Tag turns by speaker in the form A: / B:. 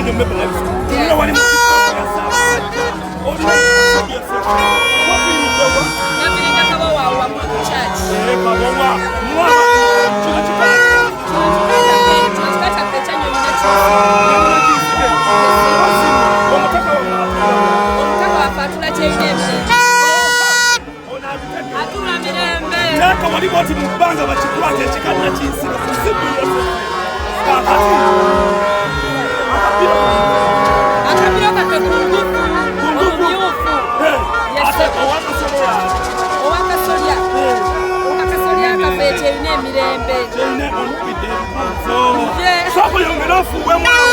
A: nyo mebe la bisu. Nyo wali mkiko ya sawa. Odi na mkiko ya sawa. Wapi ni kwa?
B: Yapi ni kama wa church.
A: Baba wa. Mwa. Chika.
B: Tunataka pechanya unati. Omutaka wa fatula cheidembe. Atula mirembe.
A: Nako wali boti mbanga bachikwate chikana chinsi.
B: Akabira kakungu. Owakasolya kapeche ine mirembe.
A: Soko yongerafu we mwana